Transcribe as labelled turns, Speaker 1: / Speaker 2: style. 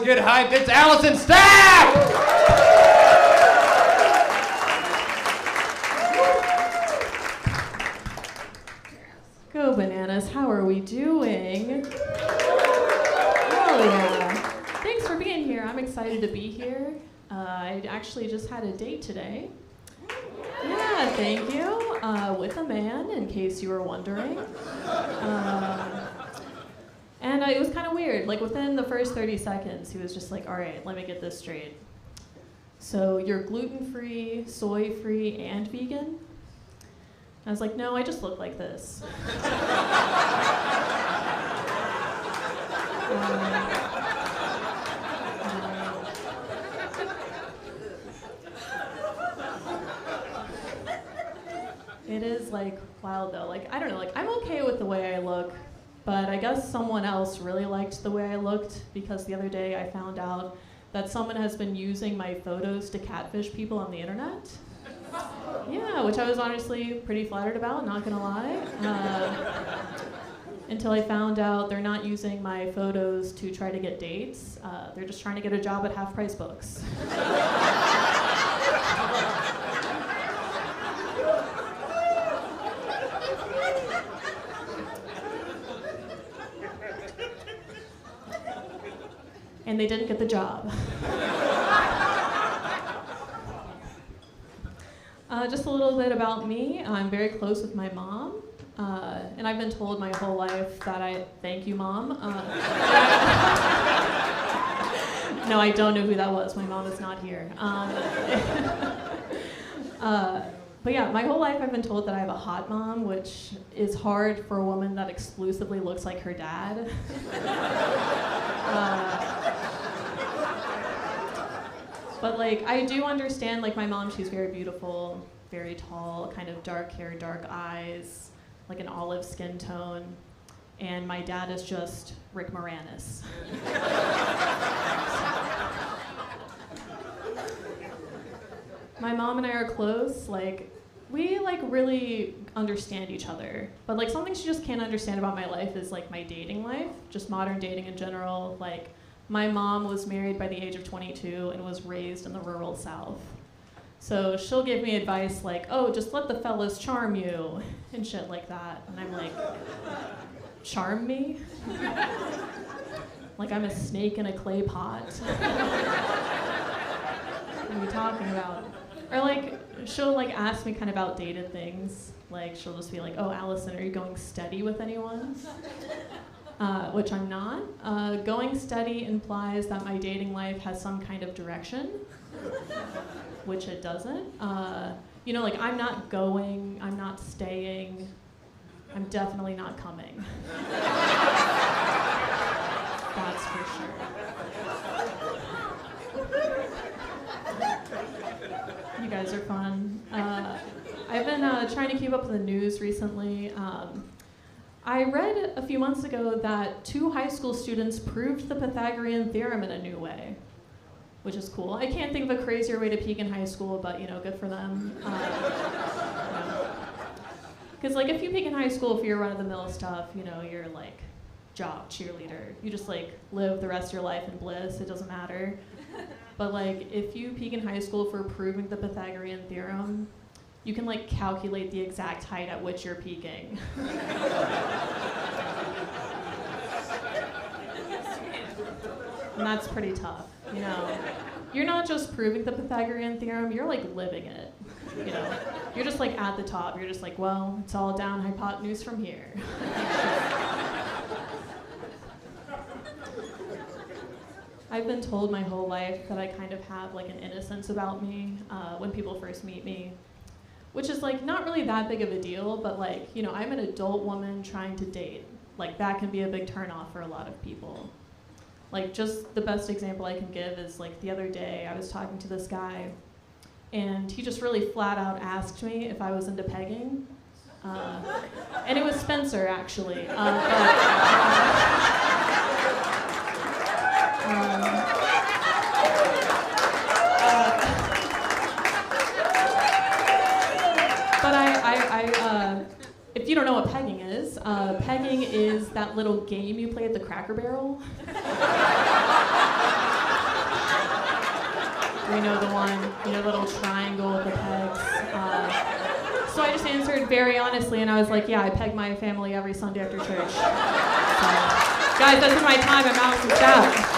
Speaker 1: Get hyped, it's Allison Stapp!
Speaker 2: Go bananas, how are we doing? Oh yeah. Thanks for being here, I'm excited to be here. I actually just had a date today. Yeah, thank you. With a man, in case you were wondering. And it was kind of weird. Like within the first 30 seconds, he was just like, all right, let me get this straight. So you're gluten-free, soy-free, and vegan? I was like, no, I just look like this. It is like wild though. Like, I don't know, like I'm okay with the way I look. But I guess someone else really liked the way I looked because the other day I found out that someone has been using my photos to catfish people on the internet. Yeah, which I was honestly pretty flattered about, not gonna lie. Until I found out they're not using my photos to try to get dates. They're just trying to get a job at half-price books. And they didn't get the job. Just a little bit about me. I'm very close with my mom, and I've been told my whole life that thank you, Mom. No, I don't know who that was. My mom is not here. But yeah, my whole life I've been told that I have a hot mom, which is hard for a woman that exclusively looks like her dad. But like, I do understand, like my mom, she's very beautiful, very tall, kind of dark hair, dark eyes, like an olive skin tone. And my dad is just Rick Moranis. My mom and I are close, like, we like really understand each other. But like something she just can't understand about my life is like my dating life, just modern dating in general. Like, my mom was married by the age of 22 and was raised in the rural South. So she'll give me advice like, oh, just let the fellas charm you, and shit like that. And I'm like, charm me? Like I'm a snake in a clay pot? What are you talking about? Or like, she'll like ask me kind of outdated things. Like she'll just be like, oh, Allison, are you going steady with anyone? Which I'm not. Going steady implies that my dating life has some kind of direction, which it doesn't. You know, like I'm not going, I'm not staying, I'm definitely not coming. That's for sure. You guys are fun. I've been trying to keep up with the news recently. I read a few months ago that 2 high school students proved the Pythagorean theorem in a new way, which is cool. I can't think of a crazier way to peak in high school, but you know, good for them. Because like if you peak in high school for your run-of-the-mill stuff, you know, you're like jock, cheerleader. You just like live the rest of your life in bliss, it doesn't matter. But like if you peak in high school for proving the Pythagorean theorem, you can like calculate the exact height at which you're peaking. And that's pretty tough, you know. You're not just proving the Pythagorean theorem, you're like living it, you know. You're just like at the top, you're just like, well, it's all down hypotenuse from here. I've been told my whole life that I kind of have like an innocence about me when people first meet me. Which is like not really that big of a deal, but like, you know, I'm an adult woman trying to date. Like that can be a big turnoff for a lot of people. Like just the best example I can give is like the other day I was talking to this guy and he just really flat out asked me if I was into pegging. And it was Spencer actually. If you don't know what pegging is that little game you play at the Cracker Barrel. We know the one, little triangle with the pegs. So I just answered very honestly, and I was like, yeah, I peg my family every Sunday after church. So, guys, that's been my time. I'm Allison Stapp.